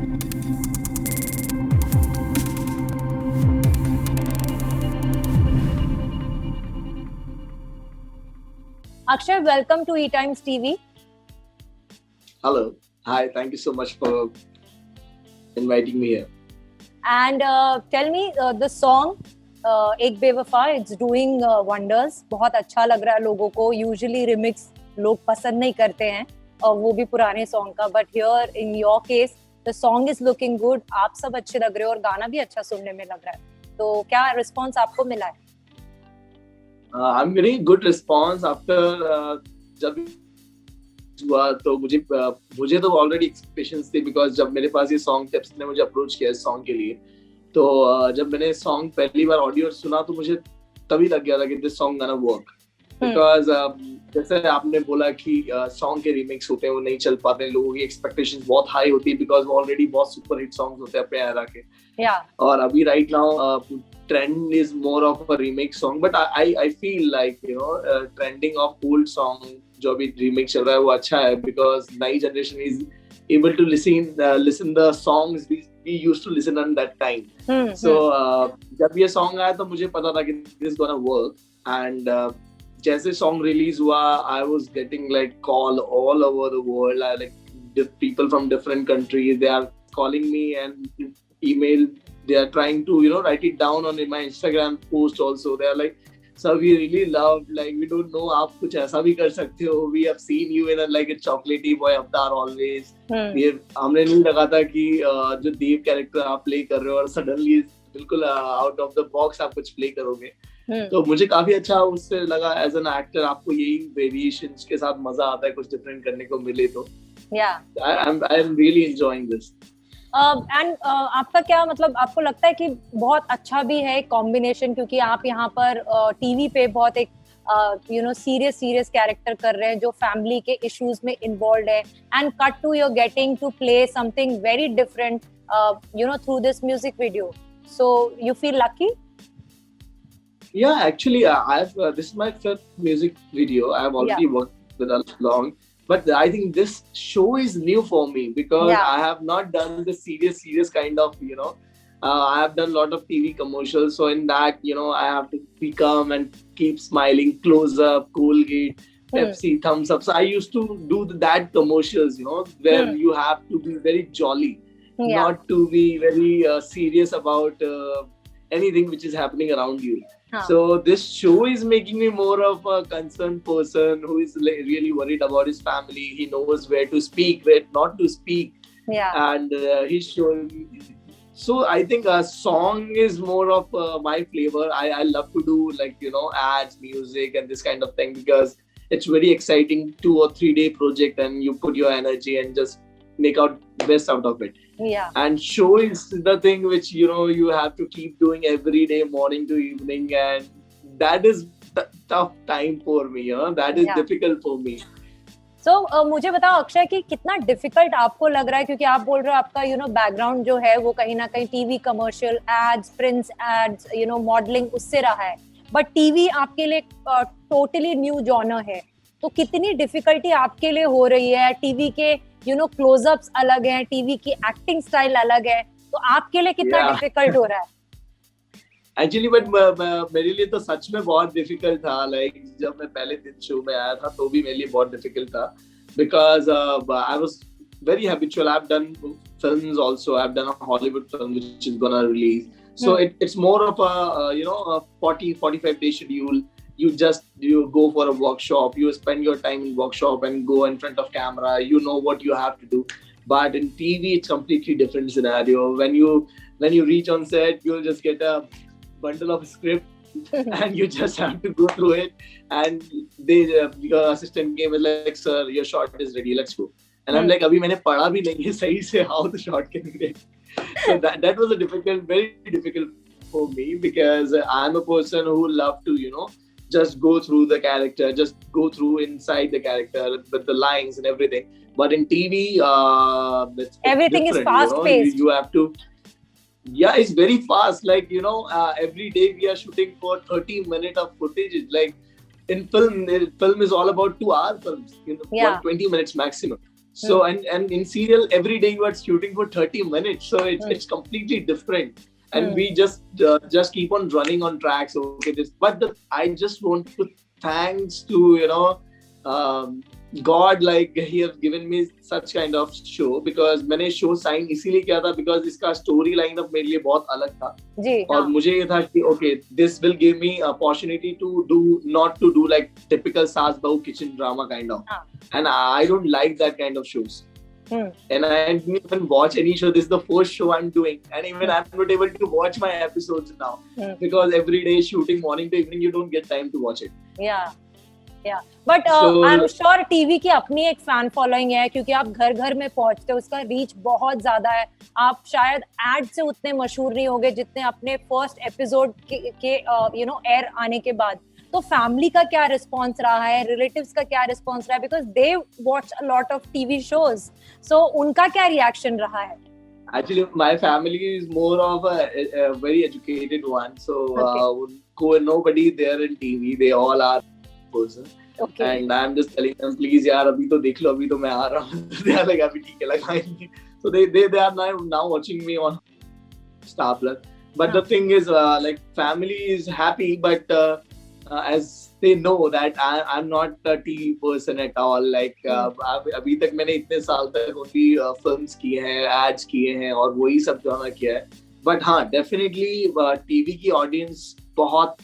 Akshay, welcome to E-Times TV. Hello. Hi. Thank you so much for inviting me here. And tell me, the song Ek Bewafa, it's doing wonders. बहुत अच्छा लग रहा है लोगों को. Usually remix लोग पसंद नहीं करते हैं, और वो भी पुराने सॉन्ग का. But here in your case, the song is looking good. आप सब अच्छे लग रहे हो और गाना भी अच्छा सुनने में लग रहा है. तो क्या रिस्पॉन्स आपको मिला है? I'm getting good response after जब हुआ तो मुझे तो ऑलरेडी एक्सपेक्टेशंस थी, बिकॉज जब मेरे पास ये सॉन्ग टिप्स ने मुझे अप्रोच किया इस सॉन्ग के लिए, तो जब मैंने सॉन्ग पहली बार ऑडियो सुना तो मुझे तभी लग गया था कि this song gonna work. Because जैसे आपने बोला कि सॉन्ग के रीमिक्स होते हैं वो नहीं चल पाते, लोगों की एक्सपेक्टेशंस बहुत हाई होती है बिकॉज वो ऑलरेडी बहुत सुपर हिट सॉन्ग्स होते हैं अपने एरा के. और अभी right now trend is more of a remake song, but I feel like trending of old song जो अभी remake चल रहा है वो अच्छा है, because नई generation is able to listen the songs we used to listen at that time. So जब ये song आया तो मुझे पता था कि this is gonna work, and जैसे song release हुआ I was getting like call all over the world. Like people from different countries, they are calling me and email. They are trying to write it down on my Instagram post also. They are like, sir, we really loved, like we don't know आप कुछ ऐसा भी कर सकते हो. We have seen you in a chocolatey boy avatar always. हमने नहीं लगा था कि जो देव कैरेक्टर आप प्ले कर रहे हो और सडनली बिल्कुल आउट ऑफ द बॉक्स आप कुछ प्ले करोगे. तो मुझे काफी अच्छा उससे लगा. एज एन एक्टर आपको यही वेरिएशंस के साथ मजा आता है, कुछ डिफरेंट करने को मिले तो. I am really enjoying this. And आपका क्या मतलब, आपको लगता है कि बहुत अच्छा भी है कॉम्बिनेशन, क्योंकि आप यहाँ पर टीवी पे बहुत एक सीरियस कैरेक्टर कर रहे हैं जो फैमिली के इश्यूज में इन्वॉल्व है, and cut to you're getting to play something very different through this music video. So you feel lucky? Yeah, actually, this is my fifth music video. I have already worked with a long. But I think this show is new for me because I have not done the serious kind of, I have done a lot of TV commercials. So in that, I have to be calm and keep smiling, close up, Colgate, Pepsi, thumbs up. So I used to do that commercials, where you have to be very jolly, not to be very serious about anything which is happening around you. So this show is making me more of a concerned person who is really worried about his family. He knows where to speak, where not to speak. And he's showing. So I think a song is more of my flavor. I love to do ads, music and this kind of thing, because it's very exciting 2 or 3 day project, and you put your energy and just make out best out of it. And show is the thing which you have to keep doing every day, morning to evening, and that is tough time for me. That is difficult for me. So मुझे बताओ अक्षय कि कितना difficult आपको लग रहा है, क्योंकि आप बोल रहे हो आपका बैकग्राउंड जो है वो कहीं ना कहीं TV commercial ads, prints ads, modelling उससे रहा है, बट टीवी आपके लिए टोटली न्यू जॉनर है. तो कितनी डिफिकल्टी आपके लिए हो रही है? टीवी के क्लोजअप्स अलग हैं, टीवी की एक्टिंग स्टाइल अलग है, तो आपके लिए कितना डिफिकल्ट हो रहा है? एक्चुअली बट मेरे लिए तो सच में बहुत डिफिकल्ट था. लाइक जब मैं पहले दिन शो में आया था तो भी मेरे लिए बहुत डिफिकल्ट था, because I was very habitual. I have done films also. I have done a Hollywood film which is gonna release. So it's more of a 40-45 day schedule. You go for a workshop, you spend your time in workshop and go in front of camera. You know what you have to do. But in TV, it's completely different scenario. When you reach on set, you'll just get a bundle of script and you just have to go through it. And your assistant came and like, sir, your shot is ready. Let's go. And I'm like, abhi maine padha bhi nahi hai sahi se how the shot can be ready. So that was very difficult for me, because I'm a person who love to just go through the character, just go through inside the character with the lines and everything. But in TV, everything is fast paced. You have to. Yeah, it's very fast. Like every day we are shooting for 30 minutes of footage. Like in film is all about 2 hour films. 20 minutes maximum. So and in serial every day you are shooting for 30 minutes, so it's completely different. And we just keep on running on tracks. Okay, this, but I just want to thanks to God, like he has given me such kind of show, because मैंने show sign इसीलिए किया था because इसका story line up मेरे लिए बहुत अलग था. जी, और मुझे ये था कि okay, this will give me opportunity to not to do like typical सास बहू kitchen drama kind of, and I don't like that kind of shows. And I didn't even watch any show. This is the first show I'm doing, and even I'm not able to watch my episodes now because every day shooting morning to evening, you don't get time to watch it. Yeah. But I'm sure TV की अपनी एक fan following है, क्योंकि आप घर घर में पहुंचते हो, उसका रीच बहुत ज्यादा है. आप शायद एड से उतने मशहूर नहीं होगे जितने अपने फर्स्ट एपिसोड के एयर आने के बाद. तो फैमिली का क्या रिस्पॉन्स रहा है, रिलेटिव्स का क्या रिस्पॉन्स रहा है, because they watch a lot of TV shows, so उनका क्या रिएक्शन रहा है? Actually, my family is more of a very educated one, so nobody there in TV. They all are person, and I'm just telling them, please, yaar, abhi to dekh lo, abhi to main aa raha hu. They are like, abhi theek hai, lagayenge. So they are now watching me on Star Plus. But the thing is, like, family is happy, but as they know that I'm not a TV person at all. Like अभी तक मैंने इतने साल तक only films किए हैं, ads किए हैं और वही सब ड्रामा किया है. But हाँ, definitely TV की audience बहुत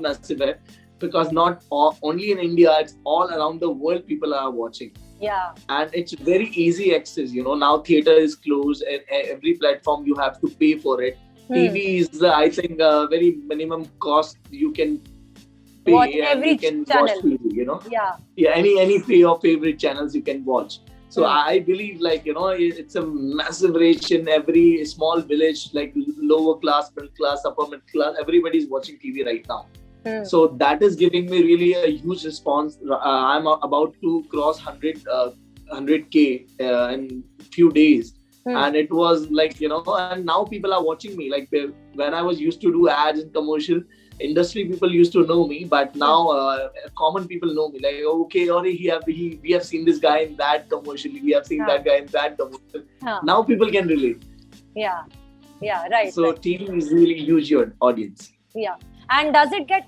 massive है, because not only in India, it's all around the world people are watching. Yeah. And it's very easy access. Now theater is closed, and every platform you have to pay for it. TV is, I think, very minimum cost you can watch every you can channel. Watch TV, Yeah, any your favorite channels you can watch. So I believe, like, it's a massive reach in every small village, like lower class, middle class, upper middle class, everybody's watching TV right now. So that is giving me really a huge response. I'm about to cross 100K in few days. And it was like, and now people are watching me. Like when I was used to do ads and commercial, industry people used to know me, but now common people know me. Like, okay, we have seen this guy in that commercial, we have seen that guy in that commercial. Now people can relate. Yeah, right. So right. TV is really huge audience. Yeah. And does it get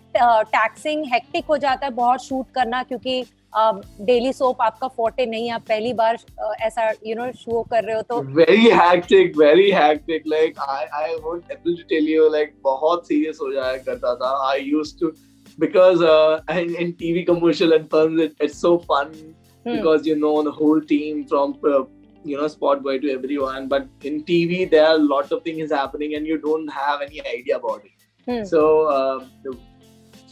taxing, hectic हो जाता है बहुत shoot करना, क्योंकि daily soap आपका forte नहीं है, आप पहली बार ऐसा शो कर रहे हो तो? Very hectic. Like I won't able to tell you, like बहुत serious हो जाया करता था. I used to, because in TV commercial and films it's so fun, because the whole team from spot boy to everyone, but in TV there are a lot of things happening and you don't have any idea about it. So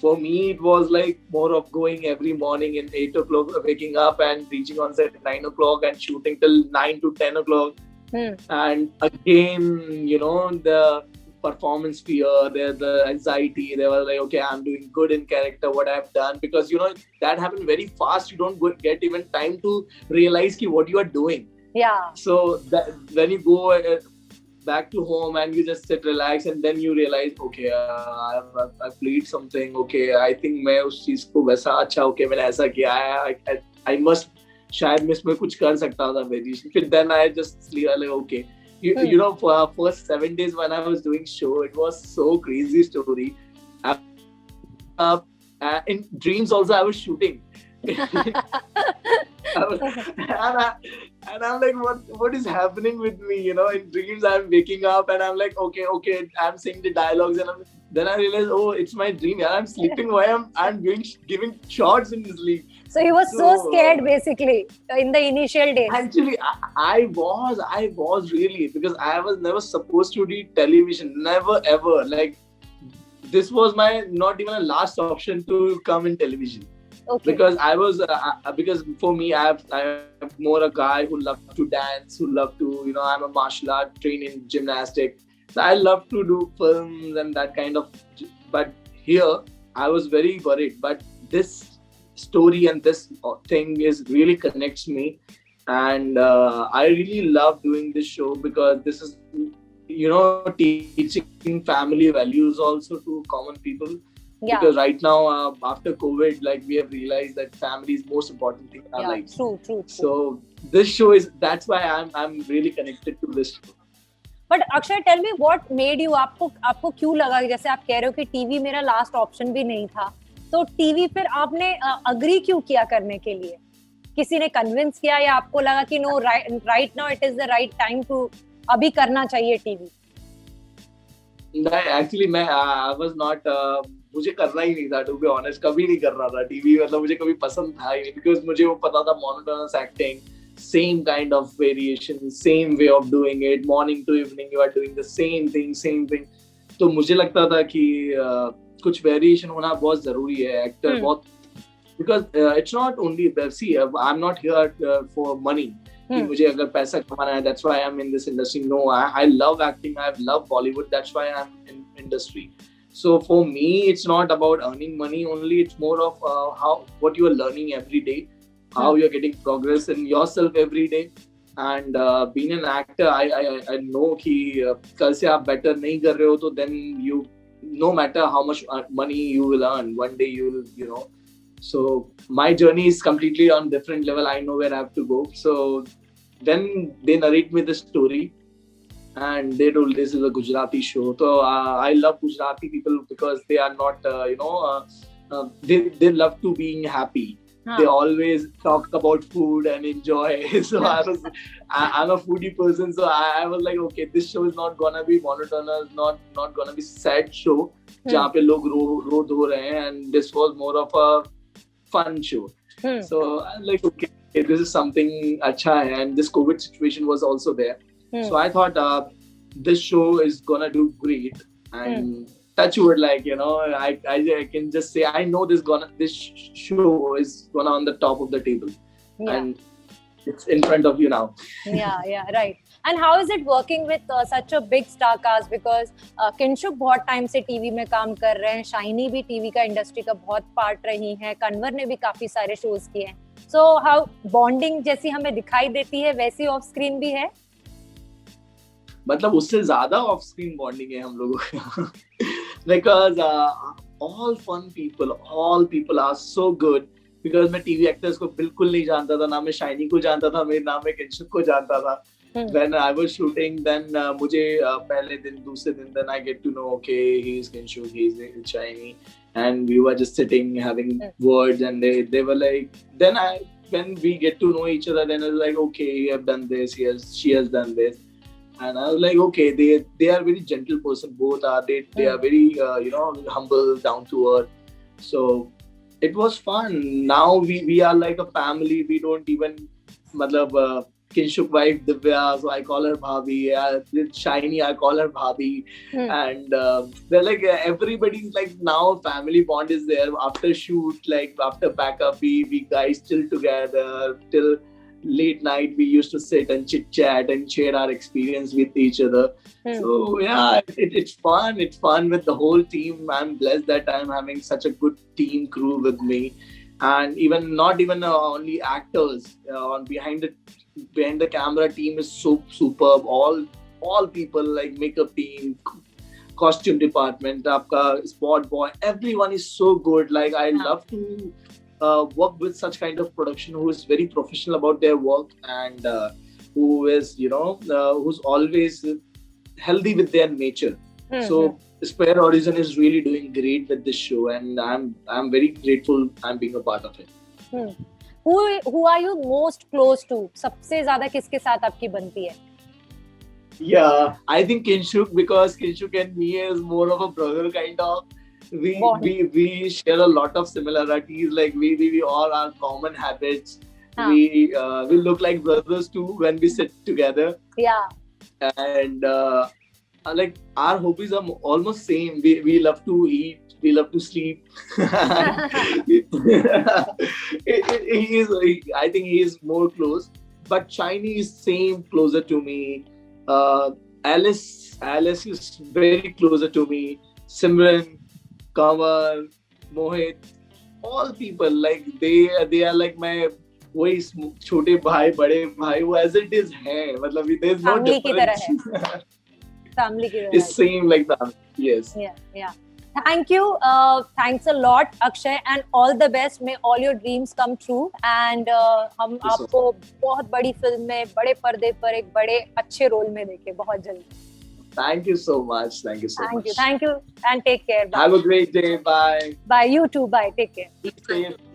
for me it was like more of going every morning in 8 o'clock, waking up and reaching on set at 9 o'clock and shooting till 9 to 10 o'clock. And again, the performance fear, the anxiety, they were like, okay, I'm doing good in character, what I've done, because that happened very fast. You don't get even time to realize what you are doing. Yeah. So that when you go back to home and you just sit, relax, and then you realize, okay, I played something. Okay, I think मैं उस चीज को वैसा अच्छा, okay, मैंने ऐसा किया है. I must, शायद मैं इसमें कुछ कर सकता था variation. फिर then I just sleep, like, okay. For our first 7 days when I was doing show, it was so crazy story. In dreams also I was shooting. And I'm like, what is happening with me? In dreams I'm waking up and I'm like, okay, I'm saying the dialogues, and then I realize, oh, it's my dream. Yeah, I'm sleeping. Why I'm giving shots in this league. So he was so scared, basically, in the initial days. Actually, I was really, because I was never supposed to do television. Never ever. Like, this was my not even a last option to come in television. Okay. Because I was, because for me, I'm more a guy who loves to dance, who love to, I'm a martial art trained in gymnastics. So I love to do films and that kind of. But here, I was very worried. But this story and this thing really connects me, and I really love doing this show, because this is, teaching family values also to common people. Yeah. Because right now, after COVID, like, we have realized that family is most important thing in our lives. True. So this show is, that's why I'm really connected to this show. But Akshay tell me what made you, आपको क्यों लगा कि जैसे आप कह रहे हो कि टीवी मेरा लास्ट ऑप्शन भी नहीं था, तो टीवी फिर आपने अग्री क्यों किया करने के लिए? किसी ने कन्विंस किया या आपको लगा कि no right now it is the right time to अभी करना चाहिए टीवी? एक्चुअली मैं आई वाज नॉट, मुझे करना ही नहीं था टू बी ऑनेस्ट, कभी नहीं कर रहा था टीवी, मतलब मुझे कभी पसंद था ही नहीं, बिकॉज मुझे वो पता था monotonous acting, same kind of variation, same way of doing it, morning to evening you are doing the same thing. तो मुझे लगता था कि कुछ वेरिएशन होना बहुत जरूरी है, एक्टर बहुत, because it's not only, see I'm not here for money, कि मुझे अगर पैसा कमाना है, that's why I'm in this industry. No, I love acting, I love Bollywood, that's why I'm in industry. So for me it's not about earning money only, it's more of what you are learning every day, how you're getting progress in yourself every day, and being an actor, I know कि कल से आप better नहीं कर रहे हो तो then you, no matter how much money you will earn, one day you will, you know. So my journey is completely on different level, I know where I have to go. So then they narrate me the story and they told this is a Gujarati show. So I love Gujarati people because they are not they love to being happy. They always talk about food and enjoy. So I'm a foodie person, so I was like, okay, this show is not gonna be monotonous, not gonna be sad show जहाँ पे लोग रो धो रहे हैं, and this was more of a fun show. So I'm like, okay, this is something अच्छा है, and this COVID situation was also there. So I thought this show is gonna do great, and touch wood, like, you know, I can just say I know this show is gonna on the top of the table, and it's in front of you now. yeah, right. And how is it working with such a big star cast? Because Kinshuk बहुत time से TV में काम कर रहे हैं, shiny भी TV का industry का बहुत पार्ट रही हैं, कन्वर ने भी काफी सारे शोज किए हैं. So how bonding जैसी हमें दिखाई देती है वैसी ऑफ स्क्रीन भी है? मतलब उससे ज्यादा ऑफ स्क्रीन बॉन्डिंग है हम लोगों का. Because all people are so good. Because मैं टीवी एक्टर्स को बिल्कुल नहीं जानता था, ना मैं शाइनी को जानता था, ना मैं किंशुक को जानता था. When I was shooting, then मुझे पहले दिन दूसरे दिन then I get to know, okay, he's Kinshuk, he's Shiny, and we were just sitting having words, and they were like, then when we get to know each other, then I was like, okay, you have done this, she has done this. And I was like, okay, they are very gentle person. Both are they are very humble, down to earth. So it was fun. Now we are like a family. We don't even Kinshuk wife Divya, so I call her Bhabhi. Shiny, I call her Bhabhi. And they're like everybody's like now family bond is there. After shoot, like after backup, we guys still together till late night. We used to sit and chit chat and share our experience with each other. So yeah, it's fun. It's fun with the whole team. I'm blessed that I'm having such a good team crew with me, and even not even only actors. Behind the camera team is so superb. All people like makeup team, costume department, aapka spot boy, everyone is so good. Like I love to work with such kind of production who is very professional about their work, and who is who's always healthy with their nature. So Spare Horizon is really doing great with this show, and I'm very grateful I'm being a part of it. Who are you most close to? सबसे ज़्यादा किसके साथ आपकी बनती है? Yeah, I think Kinshuk, because Kinshuk and me is more of a brother kind of. We share a lot of similarities. Like we all are common habits. We look like brothers too when we sit together. Yeah. And like our hobbies are almost same. We love to eat. We love to sleep. I think he is more close. But Shiny is same closer to me. Alice is very closer to me. Simran, Kanwar, Mohit, all people, like they are like my वही छोटे भाई बड़े भाई वो as it is है, मतलब there is no difference. Family की तरह है. It's same like that. Yes. Yeah. Thank you. Thanks a lot, Akshay, and all the best. May all your dreams come true. And हम you so आपको बहुत बड़ी film में, बड़े पर्दे पर एक बड़े अच्छे रोल में देखें बहुत जल्दी. Thank you so much. Thank you so much. Thank you, and take care. Bye. Have a great day. Bye. Bye. You too. Bye. Take care. Be safe.